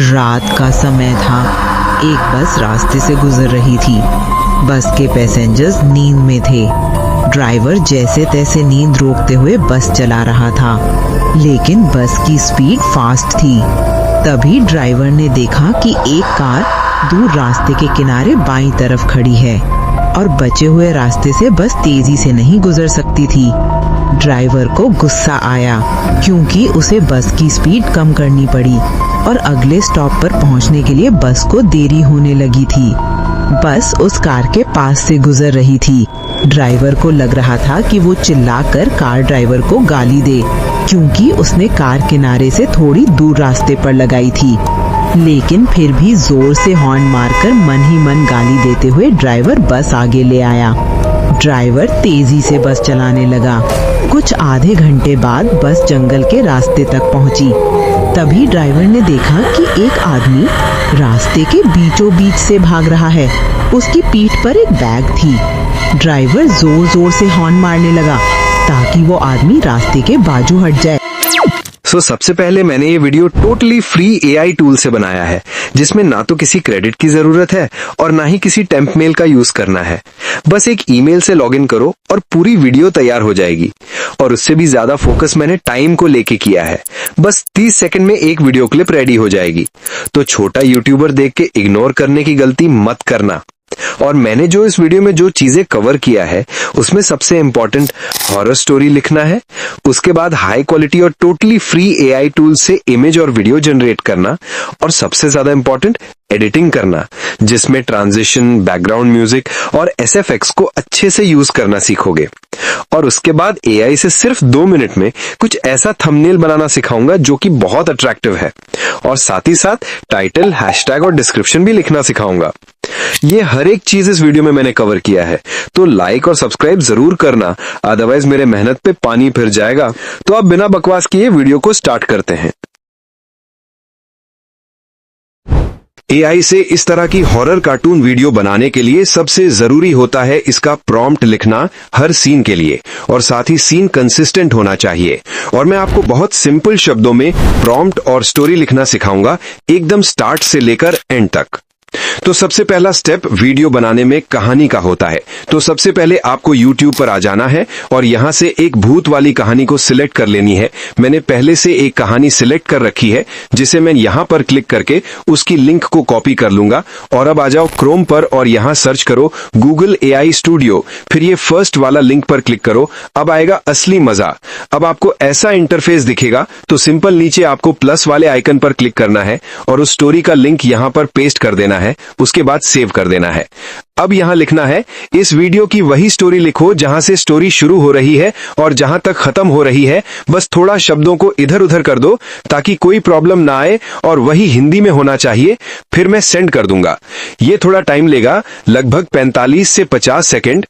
रात का समय था। एक बस रास्ते से गुजर रही थी। बस के पैसेंजर्स नींद में थे। ड्राइवर जैसे तैसे नींद रोकते हुए बस चला रहा था, लेकिन बस की स्पीड फास्ट थी। तभी ड्राइवर ने देखा कि एक कार दूर रास्ते के किनारे बाईं तरफ खड़ी है और बचे हुए रास्ते से बस तेजी से नहीं गुजर सकती थी। ड्राइवर को गुस्सा आया क्योंकि उसे बस की स्पीड कम करनी पड़ी और अगले स्टॉप पर पहुंचने के लिए बस को देरी होने लगी थी। बस उस कार के पास से गुजर रही थी। ड्राइवर को लग रहा था कि वो चिल्लाकर कार ड्राइवर को गाली दे, क्योंकि उसने कार किनारे से थोड़ी दूर रास्ते पर लगाई थी। लेकिन फिर भी जोर से हॉर्न मारकर मन ही मन गाली देते हुए ड्राइवर बस आगे ले आया। ड्राइवर तेजी से बस चलाने लगा। कुछ आधे घंटे बाद बस जंगल के रास्ते तक पहुंची। तभी ड्राइवर ने देखा कि एक आदमी रास्ते के बीचों बीच से भाग रहा है। उसकी पीठ पर एक बैग थी। ड्राइवर जोर जोर से हॉर्न मारने लगा ताकि वो आदमी रास्ते के बाजू हट जाए। सबसे पहले मैंने ये video totally free AI tool से बनाया है, जिसमें ना तो किसी क्रेडिट की जरूरत है और ना ही किसी टेम्प मेल का यूज करना है। बस एक ईमेल से लॉगिन करो और पूरी वीडियो तैयार हो जाएगी। और उससे भी ज्यादा फोकस मैंने टाइम को लेके किया है। बस 30 सेकंड में एक वीडियो क्लिप रेडी हो जाएगी। तो छोटा यूट्यूबर देख के इग्नोर करने की गलती मत करना। और मैंने जो इस वीडियो में जो चीजें कवर किया है, उसमें सबसे इंपॉर्टेंट हॉरर स्टोरी लिखना है। उसके बाद हाई क्वालिटी और टोटली फ्री एआई टूल से इमेज और वीडियो जनरेट करना, और सबसे ज्यादा इंपॉर्टेंट एडिटिंग करना, जिसमें ट्रांजिशन, बैकग्राउंड म्यूजिक और एसएफएक्स को अच्छे से यूज करना सीखोगे। और उसके बाद एआई से सिर्फ 2 मिनट में कुछ ऐसा थंबनेल बनाना सिखाऊंगा जो कि बहुत अट्रैक्टिव है। और साथ ही साथ टाइटल, हैशटैग और डिस्क्रिप्शन भी लिखना सिखाऊंगा। ये हर एक चीज इस वीडियो में मैंने कवर किया है, तो लाइक और सब्सक्राइब जरूर करना, अदरवाइज मेरे मेहनत पे पानी फिर जाएगा। तो अब बिना बकवास किए वीडियो को स्टार्ट करते हैं। एआई से इस तरह की हॉरर कार्टून वीडियो बनाने के लिए सबसे जरूरी होता है इसका प्रॉम्प्ट लिखना हर सीन के लिए, और साथ ही सीन कंसिस्टेंट होना चाहिए। और मैं आपको बहुत सिंपल शब्दों में प्रॉम्प्ट और स्टोरी लिखना सिखाऊंगा, एकदम स्टार्ट से लेकर एंड तक। तो सबसे पहला स्टेप वीडियो बनाने में कहानी का होता है। तो सबसे पहले आपको YouTube पर आ जाना है और यहां से एक भूत वाली कहानी को सिलेक्ट कर लेनी है। मैंने पहले से एक कहानी सिलेक्ट कर रखी है, जिसे मैं यहां पर क्लिक करके उसकी लिंक को कॉपी कर लूंगा। और अब आ जाओ क्रोम पर और यहां सर्च करो गूगल AI स्टूडियो, फिर ये फर्स्ट वाला लिंक पर क्लिक करो। अब आएगा असली मजा। अब आपको ऐसा इंटरफेस दिखेगा, तो सिंपल नीचे आपको प्लस वाले आइकन पर क्लिक करना है और उस स्टोरी का लिंक यहां पर पेस्ट कर देना है। उसके बाद सेव कर देना है। अब यहां लिखना है, इस वीडियो की वही स्टोरी लिखो जहां से स्टोरी शुरू हो रही है और जहां तक खत्म हो रही है। बस थोड़ा शब्दों को इधर उधर कर दो ताकि कोई प्रॉब्लम ना आए, और वही हिंदी में होना चाहिए। फिर मैं सेंड कर दूंगा। ये थोड़ा टाइम लेगा, लगभग 45 से 50 सेकेंड।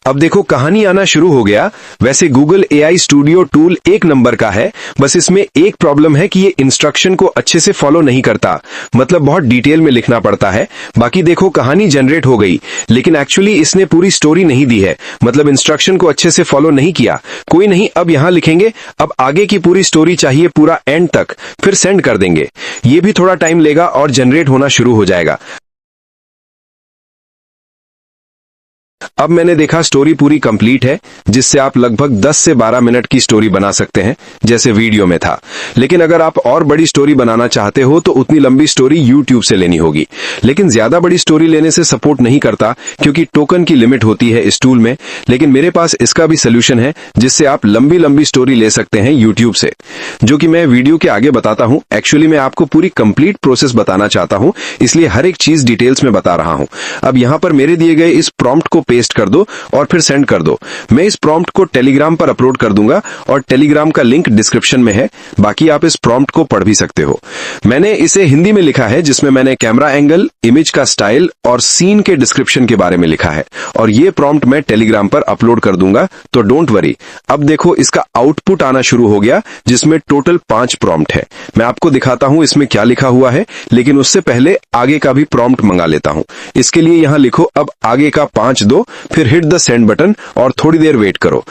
अब देखो कहानी आना शुरू हो गया। वैसे Google AI studio tool 1 number का है, बस इसमें एक प्रॉब्लम है कि ये इंस्ट्रक्शन को अच्छे से फॉलो नहीं करता, मतलब बहुत डिटेल में लिखना पड़ता है। बाकी देखो कहानी जनरेट हो गई, लेकिन एक्चुअली इसने पूरी स्टोरी नहीं दी है, मतलब इंस्ट्रक्शन को अच्छे से फॉलो नहीं किया। कोई नहीं, अब यहां लिखेंगे अब आगे की पूरी स्टोरी चाहिए पूरा एंड तक, फिर सेंड कर देंगे। ये भी थोड़ा टाइम लेगा और जनरेट होना शुरू हो जाएगा। अब मैंने देखा स्टोरी पूरी कंप्लीट है, जिससे आप लगभग 10 से 12 मिनट की स्टोरी बना सकते हैं, जैसे वीडियो में था। लेकिन अगर आप और बड़ी स्टोरी बनाना चाहते हो तो उतनी लंबी स्टोरी YouTube से लेनी होगी। लेकिन ज्यादा बड़ी स्टोरी लेने से सपोर्ट नहीं करता, क्योंकि टोकन की लिमिट होती है इस टूल में। लेकिन मेरे पास इसका भी सोल्यूशन है, जिससे आप लंबी लंबी स्टोरी ले सकते हैं YouTube से, जो कि मैं वीडियो के आगे बताता हूं। एक्चुअली मैं आपको पूरी कंप्लीट प्रोसेस बताना चाहता हूं, इसलिए हर एक चीज डिटेल्स में बता रहा हूं। अब यहां पर मेरे दिए गए इस प्रॉम्प्ट को पेस्ट कर दो और फिर सेंड कर दो। मैं इस प्रॉम्प्ट को टेलीग्राम पर अपलोड कर दूंगा और टेलीग्राम का लिंक डिस्क्रिप्शन में है। बाकी आप इस प्रॉम्प्ट को पढ़ भी सकते हो। मैंने इसे हिंदी में लिखा है, जिसमें मैंने कैमरा एंगल, इमेज का स्टाइल और सीन के डिस्क्रिप्शन के बारे में लिखा है। और ये प्रॉम्प्ट मैं टेलीग्राम पर अपलोड कर दूंगा, तो डोंट वरी। अब देखो इसका आउटपुट आना शुरू हो गया, जिसमें टोटल 5 प्रॉम्प्ट है। मैं आपको दिखाता हूं इसमें क्या लिखा हुआ है, लेकिन उससे पहले आगे का भी प्रॉम्प्ट मंगा लेता हूं। इसके लिए यहां लिखो अब आगे का 5 दो, फिर हिट द सेंड बटन और थोड़ी देर वेट करो।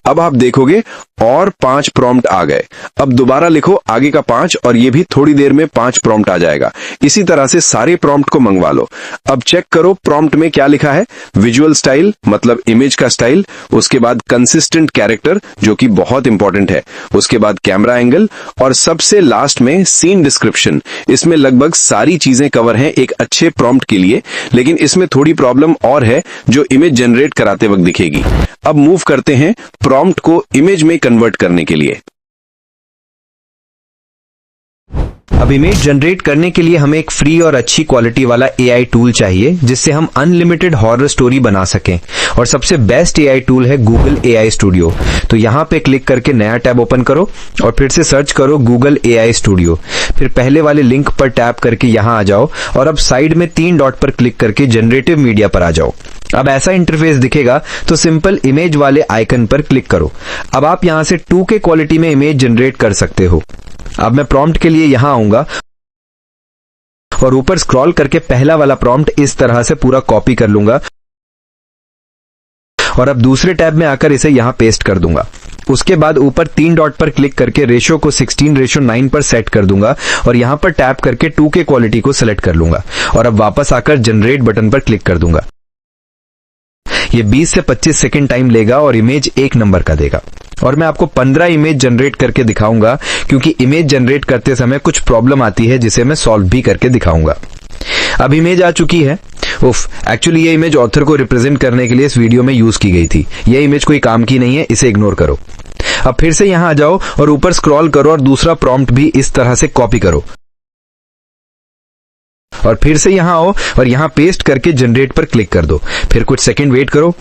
अब आप देखोगे और 5 प्रॉम्प्ट आ गए। अब दोबारा लिखो आगे का 5 और ये भी थोड़ी देर में 5 प्रॉम्प्ट आ जाएगा। इसी तरह से सारे प्रॉम्प्ट को मंगवा लो। अब चेक करो प्रॉम्प्ट में क्या लिखा है। विजुअल स्टाइल मतलब इमेज का स्टाइल, उसके बाद कंसिस्टेंट कैरेक्टर जो कि बहुत इंपॉर्टेंट है, उसके बाद कैमरा एंगल और सबसे लास्ट में सीन डिस्क्रिप्शन। इसमें लगभग सारी चीजें कवर हैं एक अच्छे प्रॉम्प्ट के लिए, लेकिन इसमें थोड़ी प्रॉब्लम और है जो इमेज जनरेट कराते वक्त दिखेगी। अब मूव करते हैं प्रॉम्प्ट को इमेज में कन्वर्ट करने के लिए। अब इमेज जनरेट करने के लिए हमें एक फ्री और अच्छी क्वालिटी वाला एआई टूल चाहिए जिससे हम अनलिमिटेड हॉरर स्टोरी बना सकें, और सबसे बेस्ट एआई टूल है गूगल एआई स्टूडियो। तो यहां पे क्लिक करके नया टैब ओपन करो और फिर से सर्च करो गूगल एआई स्टूडियो। फिर पहले वाले लिंक पर टैप करके यहां आ जाओ और अब साइड में 3 डॉट पर क्लिक करके जनरेटिव मीडिया पर आ जाओ। अब ऐसा इंटरफेस दिखेगा तो सिंपल इमेज वाले आइकन पर क्लिक करो। अब आप यहां से 2K क्वालिटी में इमेज जनरेट कर सकते हो। अब मैं प्रॉम्प्ट के लिए यहां आऊंगा और ऊपर स्क्रॉल करके पहला वाला प्रॉम्प्ट इस तरह से पूरा कॉपी कर लूंगा और अब दूसरे टैब में आकर इसे यहां पेस्ट कर दूंगा। उसके बाद ऊपर 3 डॉट पर क्लिक करके रेशो को 16:9 पर सेट कर दूंगा और यहां पर टैप करके 2K क्वालिटी को सिलेक्ट कर लूंगा और अब वापस आकर जनरेट बटन पर क्लिक कर दूंगा। ये 20 से 25 सेकंड टाइम लेगा और इमेज 1 नंबर का देगा। और मैं आपको 15 इमेज जनरेट करके दिखाऊंगा क्योंकि इमेज जनरेट करते समय कुछ प्रॉब्लम आती है जिसे मैं सॉल्व भी करके दिखाऊंगा। अब इमेज आ चुकी है। एक्चुअली ये इमेज ऑथर को रिप्रेजेंट करने के लिए इस वीडियो में यूज की गई थी। ये इमेज कोई काम की नहीं है, इसे इग्नोर करो। अब फिर से यहां आ जाओ और ऊपर स्क्रॉल करो और दूसरा प्रॉम्प्ट भी इस तरह से कॉपी करो और फिर से यहां आओ और यहां पेस्ट करके जनरेट पर क्लिक कर दो। फिर कुछ सेकंड वेट करो।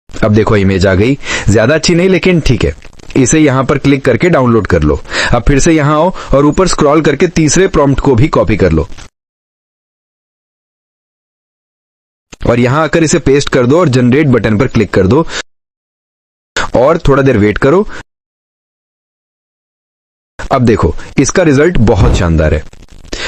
अब देखो इमेज आ गई। ज्यादा अच्छी नहीं लेकिन ठीक है। इसे यहां पर क्लिक करके डाउनलोड कर लो। अब फिर से यहां आओ और ऊपर स्क्रॉल करके तीसरे प्रॉम्प्ट को भी कॉपी कर लो और यहां आकर इसे पेस्ट कर दो और जनरेट बटन पर क्लिक कर दो और थोड़ा देर वेट करो। अब देखो इसका रिजल्ट बहुत शानदार है।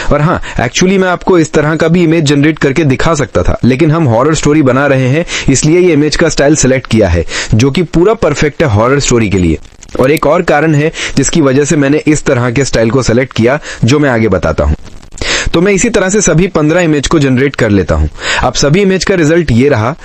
और हाँ, एक्चुअली मैं आपको इस तरह का भी इमेज जनरेट करके दिखा सकता था, लेकिन हम हॉरर स्टोरी बना रहे हैं इसलिए ये इमेज का स्टाइल सेलेक्ट किया है जो कि पूरा परफेक्ट है हॉरर स्टोरी के लिए। और एक और कारण है जिसकी वजह से मैंने इस तरह के स्टाइल को सेलेक्ट किया जो मैं आगे बताता हूं। तो मैं इसी तरह से सभी 15 इमेज को जनरेट कर लेता हूं। अब सभी इमेज का रिजल्ट ये रहा।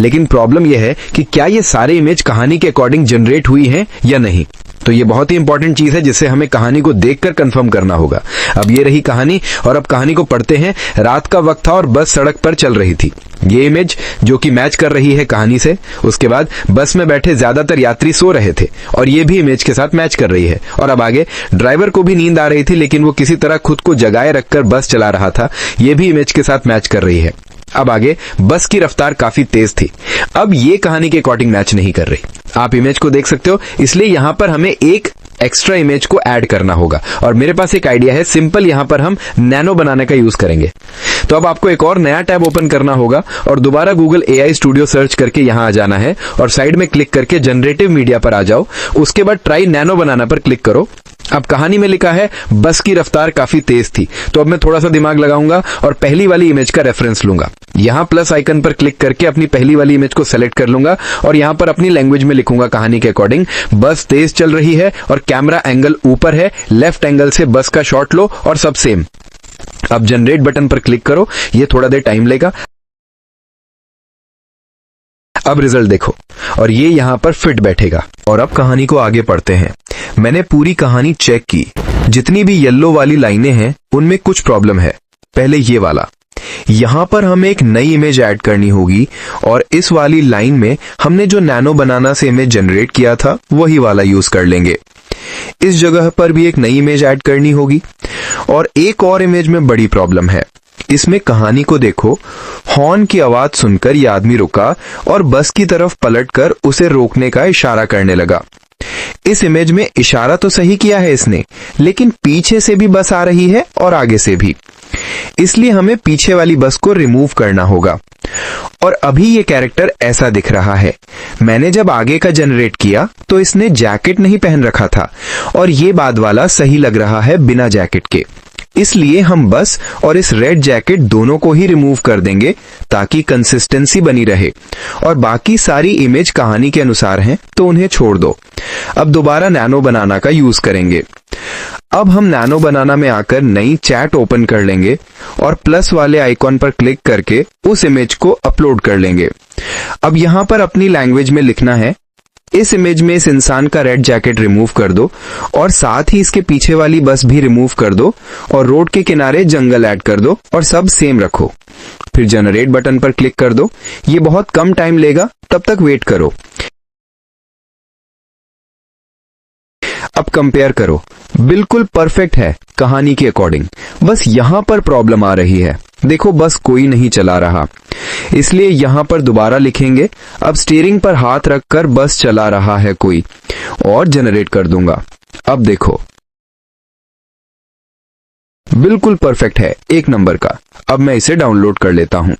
लेकिन प्रॉब्लम यह है कि क्या ये सारे इमेज कहानी के अकॉर्डिंग जनरेट हुई हैं या नहीं। तो ये बहुत ही इंपॉर्टेंट चीज है जिससे हमें कहानी को देखकर कंफर्म करना होगा। अब ये रही कहानी और अब कहानी को पढ़ते हैं। रात का वक्त था और बस सड़क पर चल रही थी। ये इमेज जो कि मैच कर रही है कहानी से। उसके बाद बस में बैठे ज्यादातर यात्री सो रहे थे और ये भी इमेज के साथ मैच कर रही है। और अब आगे ड्राइवर को भी नींद आ रही थी लेकिन वो किसी तरह खुद को जगाए रखकर बस चला रहा था। ये भी इमेज के साथ मैच कर रही है। अब आगे बस की रफ्तार काफी तेज थी। अब ये कहानी के अकॉर्डिंग मैच नहीं कर रही। आप इमेज को देख सकते हो, इसलिए यहां पर हमें एक एक्स्ट्रा इमेज को ऐड करना होगा और मेरे पास एक आइडिया है। सिंपल यहां पर हम नैनो बनाने का यूज करेंगे। तो अब आपको एक और नया टैब ओपन करना होगा और दोबारा गूगल एआई स्टूडियो सर्च करके यहां आ जाना है और साइड में क्लिक करके जनरेटिव मीडिया पर आ जाओ। उसके बाद ट्राई नैनो बनाना पर क्लिक करो। अब कहानी में लिखा है बस की रफ्तार काफी तेज थी। तो अब मैं थोड़ा सा दिमाग लगाऊंगा और पहली वाली इमेज का रेफरेंस लूंगा। यहां प्लस आइकन पर क्लिक करके अपनी पहली वाली इमेज को सेलेक्ट कर लूंगा और यहां पर अपनी लैंग्वेज में लिखूंगा कहानी के अकॉर्डिंग बस तेज चल रही है और कैमरा एंगल ऊपर है, लेफ्ट एंगल से बस का शॉट लो और सब सेम। अब जनरेट बटन पर क्लिक करो। ये थोड़ा देर टाइम लेगा। अब रिजल्ट देखो और ये यहां पर फिट बैठेगा। और अब कहानी को आगे पढ़ते हैं। मैंने पूरी कहानी चेक की। जितनी भी येलो वाली लाइनें हैं उनमें कुछ प्रॉब्लम है। पहले ये वाला, यहां पर हमें एक नई इमेज ऐड करनी होगी और इस वाली लाइन में हमने जो नैनो बनाना से इमेज जनरेट किया था वही वाला यूज कर लेंगे। इस जगह पर भी एक नई इमेज ऐड करनी होगी। और एक और इमेज में बड़ी प्रॉब्लम है। इसमें कहानी को देखो, हॉर्न की आवाज सुनकर यह आदमी रुका और बस की तरफ पलटकर उसे रोकने का इशारा करने लगा। इस इमेज में इशारा तो सही किया है इसने, लेकिन पीछे से भी बस आ रही है और आगे से भी। इसलिए हमें पीछे वाली बस को रिमूव करना होगा। और अभी ये कैरेक्टर ऐसा दिख रहा है। मैंने जब आगे का जनरेट किया तो इसने जैकेट नहीं पहन रखा था और ये बाद वाला सही लग रहा है बिना जैकेट के। इसलिए हम बस और इस रेड जैकेट दोनों को ही रिमूव कर देंगे ताकि कंसिस्टेंसी बनी रहे। और बाकी सारी इमेज कहानी के अनुसार हैं तो उन्हें छोड़ दो। अब दोबारा नैनो बनाना का यूज करेंगे। अब हम नैनो बनाना में आकर नई चैट ओपन कर लेंगे और प्लस वाले आइकॉन पर क्लिक करके उस इमेज को अपलोड कर लेंगे। अब यहां पर अपनी लैंग्वेज में लिखना है, इस इमेज में इस इंसान का रेड जैकेट रिमूव कर दो और साथ ही इसके पीछे वाली बस भी रिमूव कर दो और रोड के किनारे जंगल ऐड कर दो और सब सेम रखो। फिर जनरेट बटन पर क्लिक कर दो। ये बहुत कम टाइम लेगा, तब तक वेट करो। अब कंपेयर करो, बिल्कुल परफेक्ट है कहानी के अकॉर्डिंग। बस यहां पर प्रॉब्लम आ रही है। देखो बस कोई नहीं चला रहा, इसलिए यहां पर दोबारा लिखेंगे। अब स्टीयरिंग पर हाथ रखकर बस चला रहा है कोई, और जनरेट कर दूंगा। अब देखो बिल्कुल परफेक्ट है, एक नंबर का। अब मैं इसे डाउनलोड कर लेता हूं।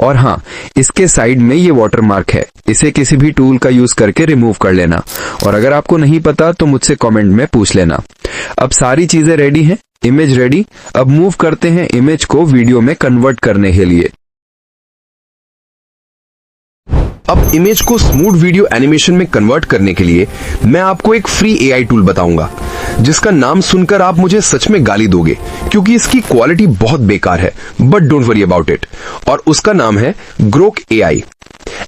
और हाँ, इसके साइड में ये वाटरमार्क है, इसे किसी भी टूल का यूज करके रिमूव कर लेना। और अगर आपको नहीं पता तो मुझसे कमेंट में पूछ लेना। अब सारी चीजें रेडी हैं, इमेज रेडी। अब मूव करते हैं इमेज को वीडियो में कन्वर्ट करने के लिए। अब इमेज को स्मूथ वीडियो एनिमेशन में कन्वर्ट करने के लिए मैं आपको एक फ्री एआई टूल बताऊंगा, जिसका नाम सुनकर आप मुझे सच में गाली दोगे क्योंकि इसकी क्वालिटी बहुत बेकार है, but don't worry about it. और उसका नाम है ग्रोक एआई।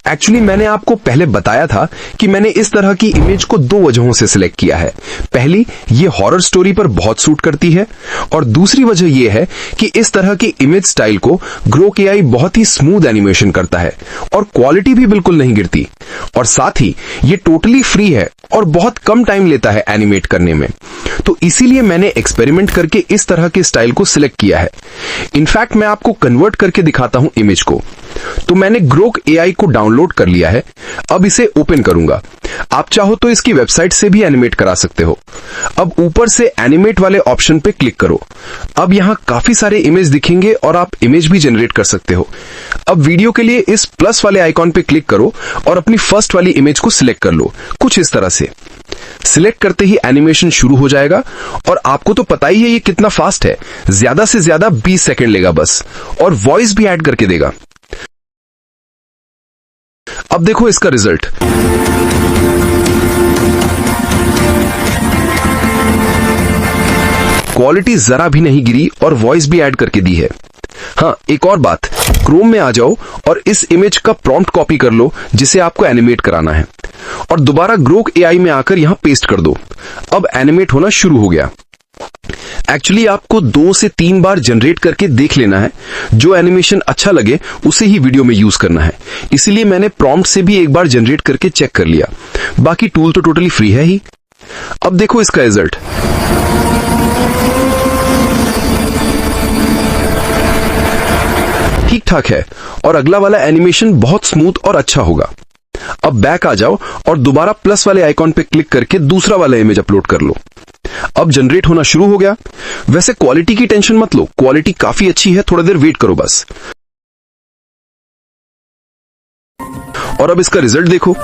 एक्चुअली मैंने आपको पहले बताया था कि मैंने इस तरह की इमेज को दो वजहों से सिलेक्ट किया है। पहली, ये हॉरर स्टोरी पर बहुत सूट करती है, और दूसरी वजह यह है कि इस तरह की इमेज स्टाइल को ग्रोक एआई बहुत ही स्मूथ एनिमेशन करता है और क्वालिटी भी बिल्कुल नहीं गिरती। और साथ ही ये टोटली फ्री है और बहुत कम टाइम लेता है एनिमेट करने में। तो इसीलिए मैंने एक्सपेरिमेंट करके इस तरह के स्टाइल को सिलेक्ट किया है। इनफैक्ट मैं आपको कन्वर्ट करके दिखाता हूं इमेज को। तो मैंने ग्रोक एआई को डाउनलोड कर लिया है। अब इसे ओपन करूंगा। आप चाहो तो इसकी वेबसाइट से भी एनिमेट करा सकते हो। अब ऊपर से एनिमेट वाले ऑप्शन पे क्लिक करो। अब यहां काफी सारे इमेज दिखेंगे और आप इमेज भी जनरेट कर सकते हो। अब वीडियो के लिए इस प्लस वाले आइकॉन पे क्लिक करो और अपनी फर्स्ट वाली इमेज को सिलेक्ट कर लो, कुछ इस तरह से। सिलेक्ट करते ही एनिमेशन शुरू हो जाएगा और आपको तो पता ही है ये कितना फास्ट है। ज्यादा से ज्यादा 20 सेकंड लेगा बस, और वॉइस भी ऐड करके देगा। अब देखो इसका रिजल्ट। क्वालिटी जरा भी नहीं गिरी और वॉइस भी ऐड करके दी है। हाँ, एक और बात, क्रोम में आ जाओ और इस इमेज का प्रॉम्प्ट कॉपी कर लो जिसे आपको एनिमेट कराना है, और दोबारा ग्रोक एआई में आकर यहां पेस्ट कर दो। अब एनिमेट होना शुरू हो गया। एक्चुअली आपको 2 से 3 बार जनरेट करके देख लेना है। जो एनिमेशन अच्छा लगे उसे ही वीडियो में यूज करना है। इसीलिए मैंने प्रॉम्प्ट से भी एक बार जनरेट करके चेक कर लिया। बाकी टूल तो टोटली फ्री है ही। अब देखो इसका रिजल्ट। ठीक ठाक है और अगला वाला एनिमेशन बहुत स्मूथ और अच्छा होगा। अब बैक आ जाओ और दोबारा प्लस वाले आइकॉन पे क्लिक करके दूसरा वाला इमेज अपलोड कर लो। अब जनरेट होना शुरू हो गया। वैसे क्वालिटी की टेंशन मत लो, क्वालिटी काफी अच्छी है, थोड़ा देर वेट करो बस। और अब इसका रिजल्ट देखो।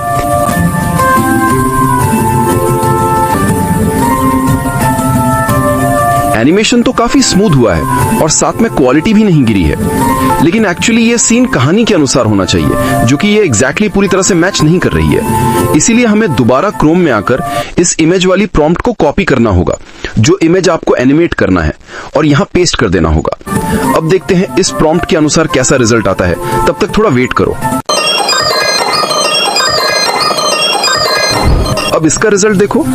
एनिमेशन तो काफी स्मूथ हुआ है और साथ में क्वालिटी भी नहीं गिरी है। लेकिन एक्चुअली ये सीन कहानी के अनुसार होना चाहिए, जो कि ये एग्जैक्टली पूरी तरह से मैच नहीं कर रही है। इसीलिए हमें दोबारा क्रोम में आकर इस इमेज वाली प्रॉम्प्ट को कॉपी करना होगा, जो इमेज आपको एनिमेट करना है, और यहां पेस्ट कर देना होगा। अब देखते हैं इस प्रॉम्प्ट के अनुसार कैसा रिजल्ट आता है। तब तक थोड़ा वेट करो। अब इसका रिजल्ट देखो।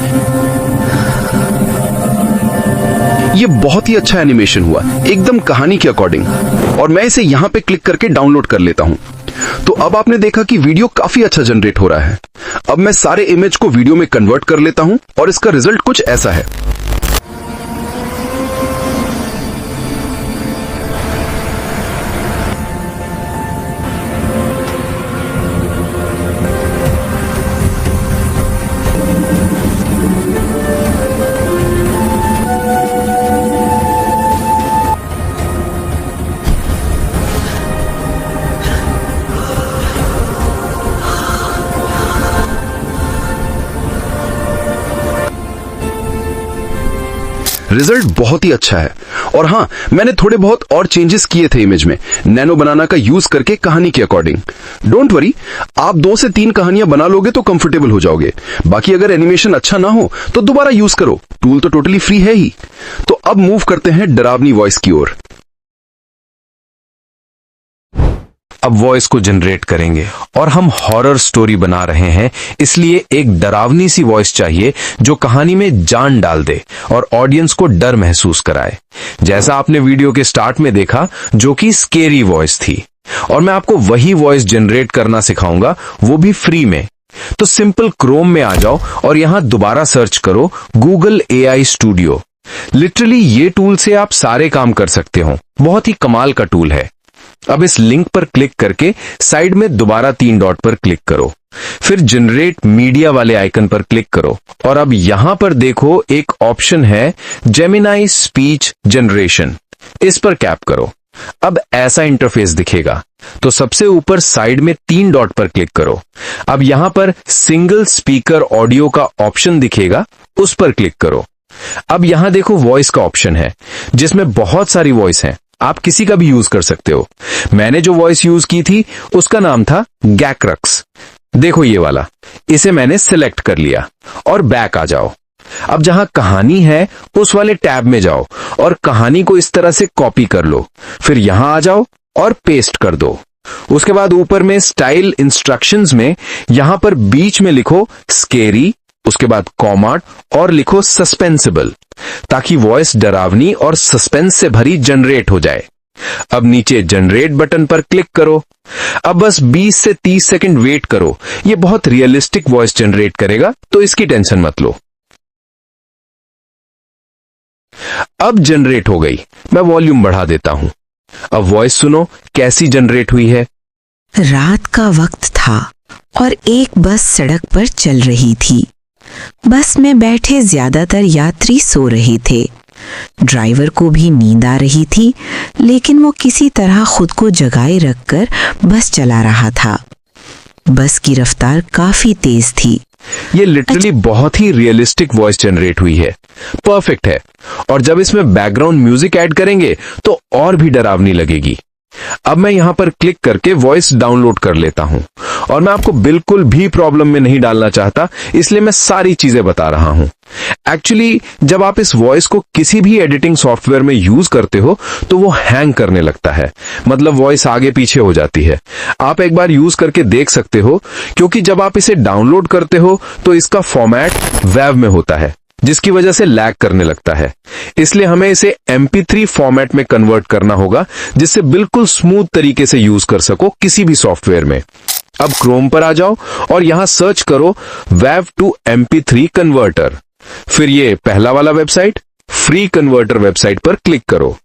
ये बहुत ही अच्छा एनिमेशन हुआ, एकदम कहानी के अकॉर्डिंग। और मैं इसे यहां पे क्लिक करके डाउनलोड कर लेता हूं। तो अब आपने देखा कि वीडियो काफी अच्छा जनरेट हो रहा है। अब मैं सारे इमेज को वीडियो में कन्वर्ट कर लेता हूं और इसका रिजल्ट कुछ ऐसा है। रिजल्ट बहुत ही अच्छा है। और हाँ, मैंने थोड़े बहुत और चेंजेस किए थे इमेज में, नैनो बनाना का यूज करके कहानी के अकॉर्डिंग। डोंट वरी, आप 2 से 3 कहानियां बना लोगे तो कंफर्टेबल हो जाओगे। बाकी अगर एनिमेशन अच्छा ना हो तो दोबारा यूज करो, टूल तो टोटली फ्री है ही। तो अब मूव करते हैं डरावनी वॉइस की ओर। अब वॉइस को जनरेट करेंगे और हम हॉरर स्टोरी बना रहे हैं, इसलिए एक डरावनी सी वॉइस चाहिए जो कहानी में जान डाल दे और ऑडियंस को डर महसूस कराए, जैसा आपने वीडियो के स्टार्ट में देखा, जो कि स्केरी वॉइस थी। और मैं आपको वही वॉइस जनरेट करना सिखाऊंगा, वो भी फ्री में। तो सिंपल क्रोम में आ जाओ और यहां दोबारा सर्च करो गूगल AI स्टूडियो। लिटरली ये टूल से आप सारे काम कर सकते हो, बहुत ही कमाल का टूल है। अब इस लिंक पर क्लिक करके साइड में दोबारा 3 डॉट पर क्लिक करो, फिर जनरेट मीडिया वाले आइकन पर क्लिक करो और अब यहां पर देखो एक ऑप्शन है जेमिनाई स्पीच जनरेशन, इस पर टैप करो। अब ऐसा इंटरफेस दिखेगा। तो सबसे ऊपर साइड में 3 डॉट पर क्लिक करो। अब यहां पर सिंगल स्पीकर ऑडियो का ऑप्शन दिखेगा, उस पर क्लिक करो। अब यहां देखो वॉइस का ऑप्शन है, जिसमें बहुत सारी वॉइस हैं, आप किसी का भी यूज कर सकते हो। मैंने जो वॉइस यूज की थी उसका नाम था गैक्रक्स। देखो ये वाला, इसे मैंने सिलेक्ट कर लिया और बैक आ जाओ। अब जहां कहानी है उस वाले टैब में जाओ और कहानी को इस तरह से कॉपी कर लो, फिर यहां आ जाओ और पेस्ट कर दो। उसके बाद ऊपर में स्टाइल इंस्ट्रक्शंस में यहां पर बीच में लिखो स्केरी, उसके बाद कॉमा और लिखो सस्पेंसिबल, ताकि वॉइस डरावनी और सस्पेंस से भरी जनरेट हो जाए। अब नीचे जनरेट बटन पर क्लिक करो। अब बस 20 से 30 सेकंड वेट करो, ये बहुत रियलिस्टिक वॉइस जनरेट करेगा, तो इसकी टेंशन मत लो। अब जनरेट हो गई, मैं वॉल्यूम बढ़ा देता हूं। अब वॉइस सुनो कैसी जनरेट हुई है। रात का वक्त था और एक बस सड़क पर चल रही थी। बस में बैठे ज्यादातर यात्री सो रहे थे। ड्राइवर को भी नींद आ रही थी, लेकिन वो किसी तरह खुद को जगाए रखकर बस चला रहा था। बस की रफ्तार काफी तेज थी। ये लिटरली बहुत ही रियलिस्टिक वॉइस जनरेट हुई है, परफेक्ट है। और जब इसमें बैकग्राउंड म्यूजिक ऐड करेंगे तो और भी डरावनी लगेगी। अब मैं यहां पर क्लिक करके वॉइस डाउनलोड कर लेता हूं और मैं आपको बिल्कुल भी प्रॉब्लम में नहीं डालना चाहता, इसलिए मैं सारी चीजें बता रहा हूं। एक्चुअली जब आप इस वॉइस को किसी भी एडिटिंग सॉफ्टवेयर में यूज करते हो तो वो हैंग करने लगता है, मतलब वॉइस आगे पीछे हो जाती है। आप एक बार यूज करके देख सकते हो, क्योंकि जब आप इसे डाउनलोड करते हो तो इसका फॉर्मेट वेव में होता है, जिसकी वजह से लैग करने लगता है। इसलिए हमें इसे MP3 फॉर्मेट में कन्वर्ट करना होगा, जिससे बिल्कुल स्मूथ तरीके से यूज कर सको किसी भी सॉफ्टवेयर में। अब क्रोम पर आ जाओ और यहां सर्च करो WAV to MP3 कन्वर्टर। फिर ये पहला वाला वेबसाइट फ्री कन्वर्टर वेबसाइट पर क्लिक करो।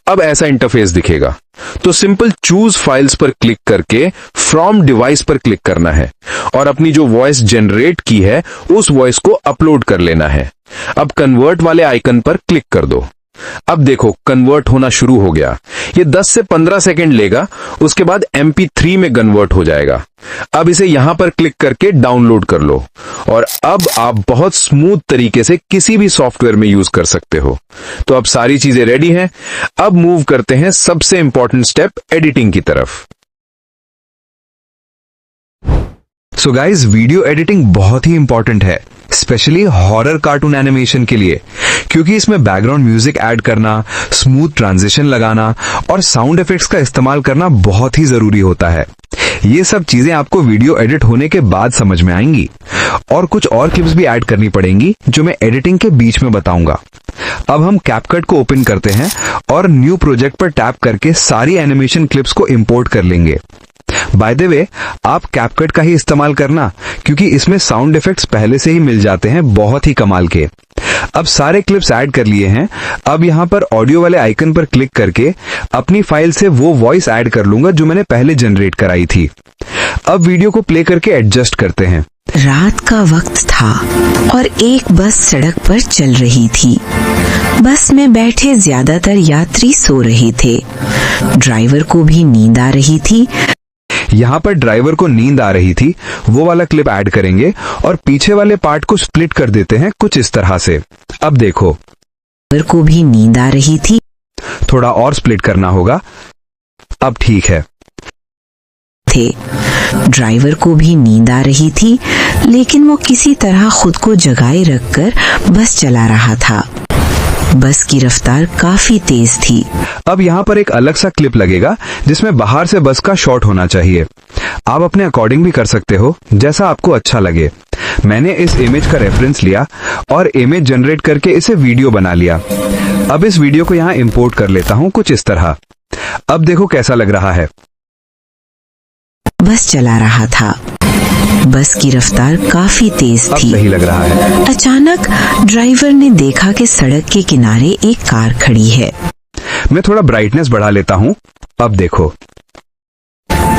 अब ऐसा इंटरफेस दिखेगा। तो सिंपल चूज फाइल्स पर क्लिक करके फ्रॉम डिवाइस पर क्लिक करना है और अपनी जो वॉइस जनरेट की है उस वॉइस को अपलोड कर लेना है। अब कन्वर्ट वाले आइकन पर क्लिक कर दो। अब देखो कन्वर्ट होना शुरू हो गया। ये 10 से 15 सेकंड लेगा, उसके बाद MP3 में कन्वर्ट हो जाएगा। अब इसे यहां पर क्लिक करके डाउनलोड कर लो और अब आप बहुत स्मूथ तरीके से किसी भी सॉफ्टवेयर में यूज कर सकते हो। तो अब सारी चीजें रेडी हैं। अब मूव करते हैं सबसे इंपॉर्टेंट स्टेप, एडिटिंग की तरफ। सो गाइज, वीडियो एडिटिंग बहुत ही इंपॉर्टेंट है, स्पेशली हॉरर कार्टून एनिमेशन के लिए, क्योंकि इसमें बैकग्राउंड म्यूजिक ऐड करना, स्मूथ ट्रांजिशन लगाना और साउंड इफेक्ट्स का इस्तेमाल करना बहुत ही जरूरी होता है। ये सब चीजें आपको वीडियो एडिट होने के बाद समझ में आएंगी और कुछ और क्लिप्स भी ऐड करनी पड़ेंगी जो मैं एडिटिंग के बीच में बताऊंगा। अब हम कैपकट को ओपन करते हैं और न्यू प्रोजेक्ट पर टैप करके सारी एनिमेशन क्लिप्स को इंपोर्ट कर लेंगे। बाय द वे, आप कैपकट का ही इस्तेमाल करना, क्योंकि इसमें साउंड इफेक्ट्स पहले से ही मिल जाते हैं बहुत ही कमाल के। अब सारे क्लिप्स ऐड कर लिए हैं। अब यहां पर ऑडियो वाले आइकन पर क्लिक करके अपनी फाइल से वो वॉइस ऐड कर लूंगा जो मैंने पहले जनरेट कराई थी। अब वीडियो को प्ले करके एडजस्ट करते हैं। रात का वक्त था और एक बस सड़क पर चल रही थी। बस में बैठे ज्यादातर यात्री सो रहे थे। ड्राइवर को भी नींद आ रही थी। यहाँ पर ड्राइवर को नींद आ रही थी, वो वाला क्लिप ऐड करेंगे और पीछे वाले पार्ट को स्प्लिट कर देते हैं कुछ इस तरह से। अब देखो, को भी नींद आ रही थी। थोड़ा और स्प्लिट करना होगा। अब ठीक है। ड्राइवर को भी नींद आ रही थी, लेकिन वो किसी तरह खुद को जगाए रखकर बस चला रहा था। बस की रफ्तार काफी तेज थी। अब यहाँ पर एक अलग सा क्लिप लगेगा जिसमें बाहर से बस का शॉट होना चाहिए। आप अपने अकॉर्डिंग भी कर सकते हो, जैसा आपको अच्छा लगे। मैंने इस इमेज का रेफरेंस लिया और इमेज जनरेट करके इसे वीडियो बना लिया। अब इस वीडियो को यहाँ इंपोर्ट कर लेता हूँ कुछ इस तरह। अब देखो कैसा लग रहा है। बस चला रहा था। बस की रफ्तार काफी तेज अब थी। सही लग रहा है। अचानक ड्राइवर ने देखा कि सड़क के किनारे एक कार खड़ी है, मैं थोड़ा ब्राइटनेस बढ़ा लेता हूँ। अब देखो,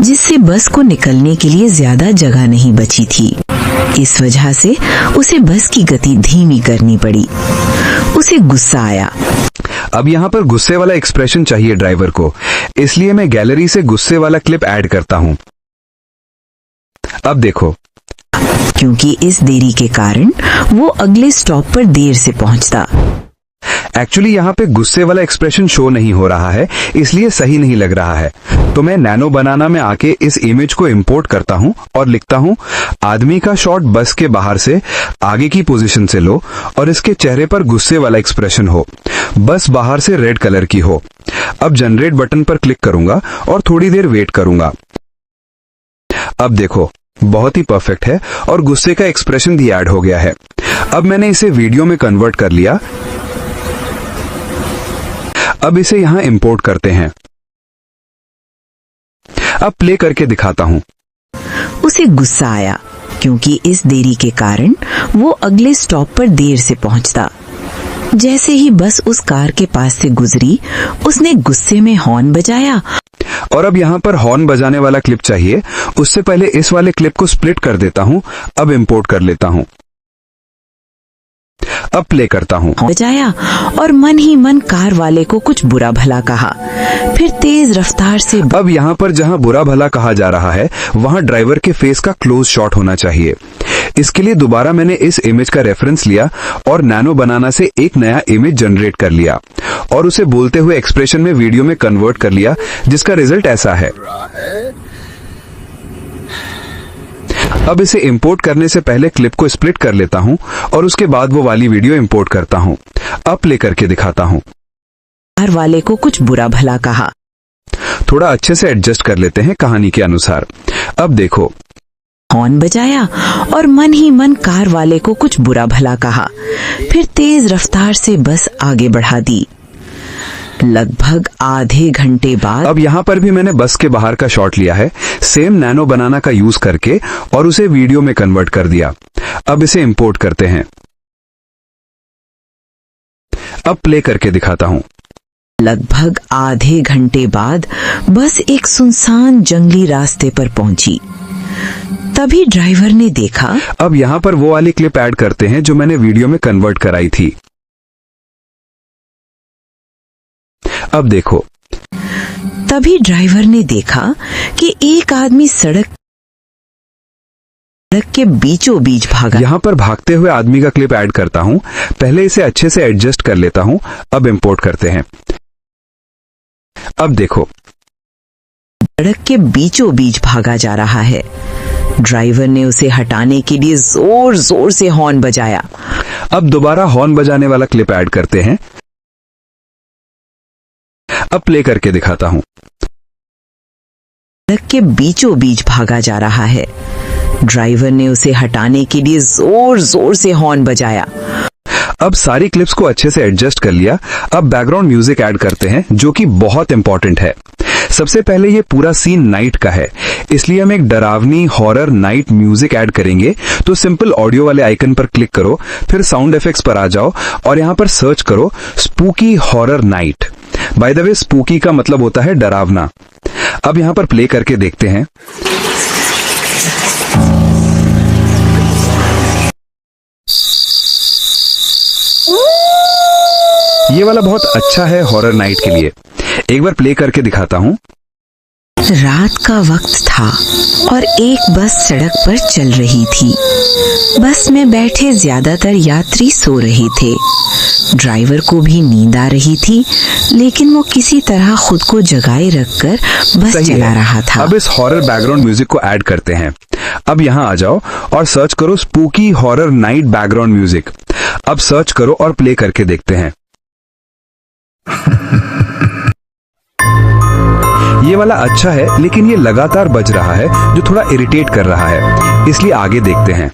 जिससे बस को निकलने के लिए ज्यादा जगह नहीं बची थी। इस वजह से उसे बस की गति धीमी करनी पड़ी। उसे गुस्सा आया। अब यहाँ पर गुस्से वाला एक्सप्रेशन चाहिए ड्राइवर को, इसलिए मैं गैलरी से गुस्से वाला क्लिप ऐड करता हूँ। अब देखो, क्योंकि इस देरी के कारण वो अगले स्टॉप पर देर से पहुंचता। एक्चुअली यहाँ पे गुस्से वाला एक्सप्रेशन शो नहीं हो रहा है, इसलिए सही नहीं लग रहा है। तो मैं नैनो बनाना में आके इस इमेज को इंपोर्ट करता हूँ और लिखता हूँ, आदमी का शॉट बस के बाहर से आगे की पोजीशन से लो और इसके चेहरे पर गुस्से वाला एक्सप्रेशन हो। बस बाहर से रेड कलर की हो। अब जनरेट बटन पर क्लिक करूंगा और थोड़ी देर वेट करूंगा। अब देखो, बहुत ही परफेक्ट है और गुस्से का एक्सप्रेशन भी ऐड हो गया है। अब मैंने इसे वीडियो में कन्वर्ट कर लिया। अब इसे यहां इंपोर्ट करते हैं। अब प्ले करके दिखाता हूं। उसे गुस्सा आया, क्योंकि इस देरी के कारण वो अगले स्टॉप पर देर से पहुंचता। जैसे ही बस उस कार के पास से गुजरी, उसने गुस्से में हॉर्न बजाया। और अब यहाँ पर हॉर्न बजाने वाला क्लिप चाहिए। उससे पहले इस वाले क्लिप को स्प्लिट कर देता हूँ। अब इंपोर्ट कर लेता हूँ। अब प्ले करता हूँ। बजाया और मन ही मन कार वाले को कुछ बुरा भला कहा। फिर तेज रफ्तार से अब यहाँ पर जहाँ बुरा भला कहा जा रहा है, वहाँ ड्राइवर के फेस का क्लोज शॉट होना चाहिए। इसके लिए दोबारा मैंने इस इमेज का रेफरेंस लिया और नैनो बनाना से एक नया इमेज जनरेट कर लिया और उसे बोलते हुए एक्सप्रेशन में वीडियो में कन्वर्ट कर लिया, जिसका रिजल्ट ऐसा है। अब इसे इंपोर्ट करने से पहले क्लिप को स्प्लिट कर लेता हूं और उसके बाद वो वाली वीडियो इंपोर्ट करता हूं। अब प्ले करके दिखाता हूं। कार वाले को कुछ बुरा भला कहा। थोड़ा अच्छे से एडजस्ट कर लेते हैं कहानी के अनुसार। अब देखो, हॉर्न बजाया और मन ही मन कार वाले को कुछ बुरा भला कहा। फिर तेज रफ्तार से बस आगे बढ़ा दी। लगभग आधे घंटे बाद अब यहाँ पर भी मैंने बस के बाहर का शॉट लिया है, सेम नैनो बनाना का यूज करके, और उसे वीडियो में कन्वर्ट कर दिया। अब इसे इंपोर्ट करते हैं। अब प्ले करके दिखाता हूं। लगभग आधे घंटे बाद बस एक सुनसान जंगली रास्ते पर पहुंची। तभी ड्राइवर ने देखा। अब यहाँ पर वो वाली क्लिप ऐड करते हैं जो मैंने वीडियो में कन्वर्ट कराई थी। अब देखो, तभी ड्राइवर ने देखा कि एक आदमी सड़क के बीचों बीच भागा। यहाँ पर भागते हुए आदमी का क्लिप ऐड करता हूँ। पहले इसे अच्छे से एडजस्ट कर लेता हूँ। अब इंपोर्ट करते हैं। अब देखो, सड़क के बीचों बीच भागा जा रहा है। ड्राइवर ने उसे हटाने के लिए जोर जोर से हॉर्न बजाया। अब दोबारा हॉर्न बजाने वाला क्लिप ऐड करते हैं। अब प्ले करके दिखाता हूं। सड़क के बीचों बीच भागा जा रहा है। ड्राइवर ने उसे हटाने के लिए जोर जोर से हॉर्न बजाया। अब सारी क्लिप्स को अच्छे से एडजस्ट कर लिया। अब बैकग्राउंड म्यूजिक ऐड करते हैं, जो कि बहुत इंपॉर्टेंट है। सबसे पहले ये पूरा सीन नाइट का है, इसलिए हम एक डरावनी हॉरर नाइट म्यूजिक ऐड करेंगे। तो सिंपल ऑडियो वाले आइकन पर क्लिक करो, फिर साउंड इफेक्ट्स पर आ जाओ और यहाँ पर सर्च करो spooky horror night. By the way, spooky का मतलब होता है डरावना। अब यहाँ पर प्ले करके देखते हैं। ये वाला बहुत अच्छा है हॉरर नाइट के लिए। एक बार प्ले करके दिखाता हूँ। रात का वक्त था और एक बस सड़क पर चल रही थी। बस में बैठे ज्यादातर यात्री सो रहे थे। ड्राइवर को भी नींद आ रही थी, लेकिन वो किसी तरह खुद को जगाए रखकर बस सही चला है। रहा था। अब इस हॉरर बैकग्राउंड म्यूजिक को ऐड करते हैं। अब यहाँ आ जाओ और सर्च करो spooky horror night background music. अब सर्च करो और प्ले करके देखते हैं। ये वाला अच्छा है, लेकिन ये लगातार बज रहा है जो थोड़ा इरिटेट कर रहा है, इसलिए आगे देखते हैं।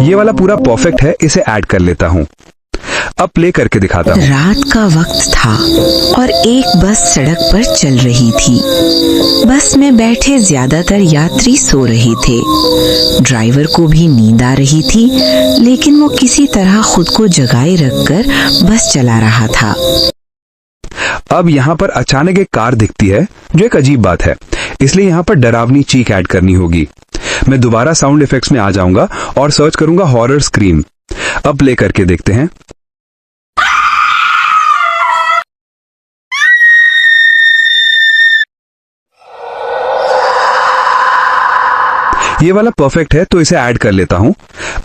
ये वाला पूरा परफेक्ट है, इसे ऐड कर लेता हूं। अब प्ले करके दिखाता हूं। रात का वक्त था और एक बस सड़क पर चल रही थी। बस में बैठे ज्यादातर यात्री सो रहे थे। ड्राइवर को भी नींद आ रही थी, लेकिन वो किसी तरह खुद को जगाए रखकर बस चला रहा था। अब यहाँ पर अचानक एक कार दिखती है, जो एक अजीब बात है, इसलिए यहाँ पर डरावनी चीख ऐड करनी होगी। मैं दोबारा साउंड इफेक्ट्स में आ जाऊंगा और सर्च करूंगा हॉरर स्क्रीम। अब प्ले करके देखते हैं। ये वाला परफेक्ट है, तो इसे ऐड कर लेता हूं।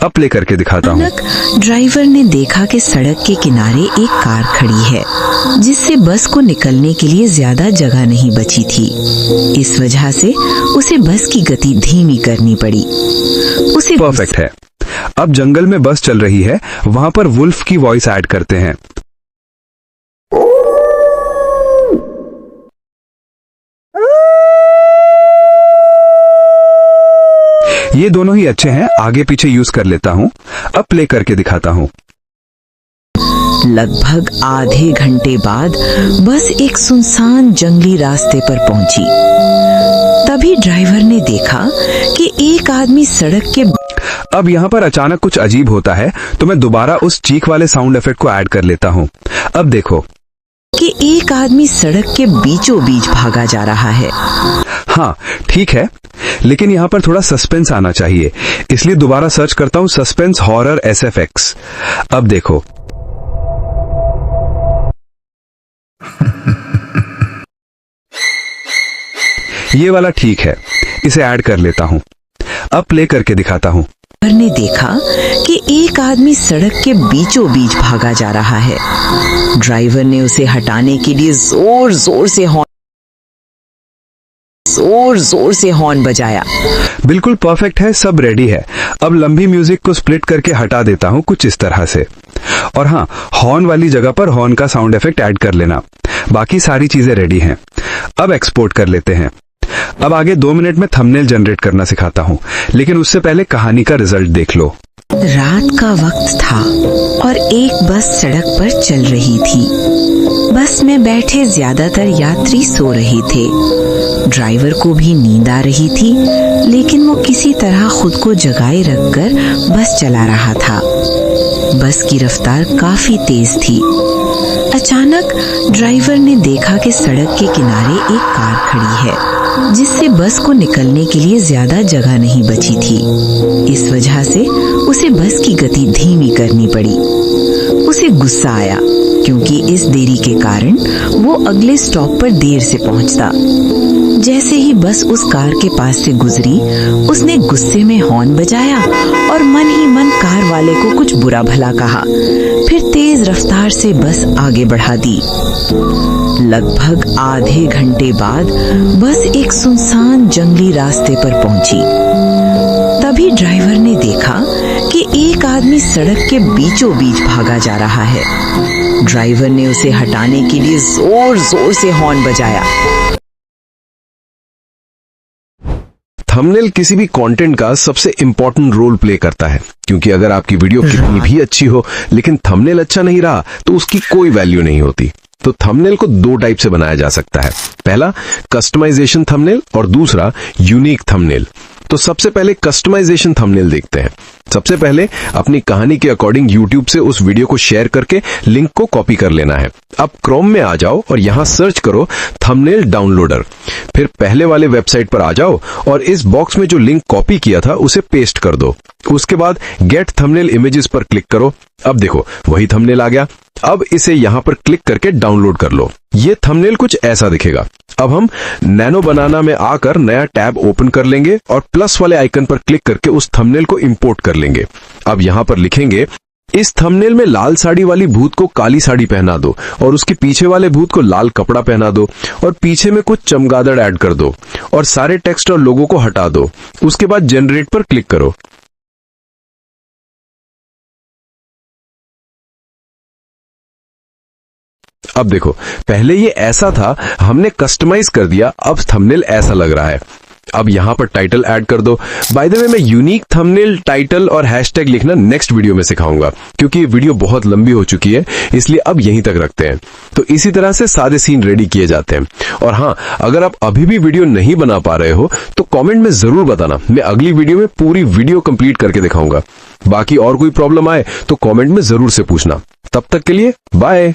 अब प्ले करके दिखाता हूं। अचानक ड्राइवर ने देखा कि सड़क के किनारे एक कार खड़ी है, जिससे बस को निकलने के लिए ज्यादा जगह नहीं बची थी। इस वजह से उसे बस की गति धीमी करनी पड़ी। उसे परफेक्ट है। अब जंगल में बस चल रही है, वहां पर वुल्फ की वॉइस ऐड करते हैं। ये दोनों ही अच्छे हैं, आगे पीछे यूज कर लेता हूं। अब प्ले करके दिखाता हूं। लगभग आधे घंटे बाद बस एक सुनसान जंगली रास्ते पर पहुंची। तभी ड्राइवर ने देखा कि एक आदमी सड़क के अब यहाँ पर अचानक कुछ अजीब होता है, तो मैं दोबारा उस चीख वाले साउंड इफेक्ट को ऐड कर लेता हूँ। अब देखो कि एक आदमी सड़क के बीचों बीच भागा जा रहा है। हाँ ठीक है, लेकिन यहाँ पर थोड़ा सस्पेंस आना चाहिए, इसलिए दोबारा सर्च करता हूँ सस्पेंस हॉरर SFX। अब देखो ये वाला ठीक है, इसे ऐड कर लेता हूँ। अब प्ले करके दिखाता हूँ। ड्राइवर ने देखा कि एक आदमी सड़क के बीचों बीच भागा जा रहा है। ड्राइवर ने उसे हटाने के लिए जोर जोर से हॉर्न बजाया। बिल्कुल परफेक्ट है, सब रेडी है। अब लंबी म्यूजिक को स्प्लिट करके हटा देता हूँ कुछ इस तरह से। और हाँ, हॉर्न वाली जगह पर हॉर्न का साउंड इफेक्ट ऐड कर लेना। बाकी सारी चीजें रेडी हैं। अब एक्सपोर्ट कर लेते हैं। अब आगे 2 मिनट में थंबनेल जनरेट करना सिखाता हूँ, लेकिन उससे पहले कहानी का रिजल्ट देख लो। रात का वक्त था और एक बस सड़क पर चल रही थी। बस में बैठे ज्यादातर यात्री सो रहे थे। ड्राइवर को भी नींद आ रही थी, लेकिन वो किसी तरह खुद को जगाए रखकर बस चला रहा था। बस की रफ्तार काफी तेज थी। अचानक ड्राइवर ने देखा कि सड़क के किनारे एक कार खड़ी है, जिससे बस को निकलने के लिए ज्यादा जगह नहीं बची थी। इस वजह से उसे बस की गति धीमी करनी पड़ी। उसे गुस्सा आया, क्योंकि इस देरी के कारण वो अगले स्टॉप पर देर से पहुंचता। जैसे ही बस उस कार के पास से गुजरी, उसने गुस्से में हॉर्न बजाया और मन ही मन कार वाले को कुछ बुरा भला कहा। फिर तेज रफ्तार से बस आगे बढ़ा दी। लगभग आधे घंटे बाद बस एक सुनसान जंगली रास्ते पर पहुंची। तभी ड्राइवर ने देखा कि एक आदमी सड़क के बीचों बीच भागा जा रहा है। ड्राइवर ने उसे हटाने के लिए जोर जोर से हॉर्न बजाया। थंबनेल किसी भी कंटेंट का सबसे इंपॉर्टेंट रोल प्ले करता है, क्योंकि अगर आपकी वीडियो कितनी भी अच्छी हो लेकिन थंबनेल अच्छा नहीं रहा तो उसकी कोई वैल्यू नहीं होती। तो थंबनेल को 2 टाइप से बनाया जा सकता है। पहला कस्टमाइजेशन थंबनेल और दूसरा यूनिक थंबनेल। तो सबसे पहले कस्टमाइजेशन थंबनेल देखते हैं। सबसे पहले अपनी कहानी के अकॉर्डिंग YouTube से उस वीडियो को शेयर करके लिंक को कॉपी कर लेना है। अब क्रोम में आ जाओ और यहां सर्च करो थंबनेल डाउनलोडर। फिर पहले वाले वेबसाइट पर आ जाओ और इस बॉक्स में जो लिंक कॉपी किया था उसे पेस्ट कर दो। उसके बाद गेट थंबनेल इमेजेस पर क्लिक करो। अब देखो वही थंबनेल आ गया। अब इसे यहां पर क्लिक करके डाउनलोड कर लो। ये थंबनेल कुछ ऐसा दिखेगा। अब हम नैनो बनाना में आकर नया टैब ओपन कर लेंगे और प्लस वाले आइकन पर क्लिक करके उस थंबनेल को इंपोर्ट कर लेंगे। अब यहां पर लिखेंगे, इस थंबनेल में लाल साड़ी वाली भूत को काली साड़ी पहना दो और उसके पीछे वाले भूत को लाल कपड़ा पहना दो और पीछे में कुछ चमगादड़ ऐड कर दो और सारे टेक्स्ट और लोगों को हटा दो। उसके बाद जनरेट पर क्लिक करो। अब देखो पहले ये ऐसा था, हमने कस्टमाइज कर दिया, अब थंबनेल ऐसा लग रहा है। अब यहां पर टाइटल ऐड कर दो। बाय द वे मैं यूनिक थंबनेल, टाइटल और हैशटैग लिखना नेक्स्ट वीडियो में सिखाऊंगा, क्योंकि ये वीडियो बहुत लंबी हो चुकी है, इसलिए अब यहीं तक रखते हैं। तो इसी तरह से सादे सीन रेडी किए जाते हैं। और हाँ, अगर आप अभी भी वीडियो नहीं बना पा रहे हो तो कमेंट में जरूर बताना, मैं अगली वीडियो में पूरी वीडियो कंप्लीट करके दिखाऊंगा। बाकी और कोई प्रॉब्लम आए तो कमेंट में जरूर से पूछना। तब तक के लिए बाय।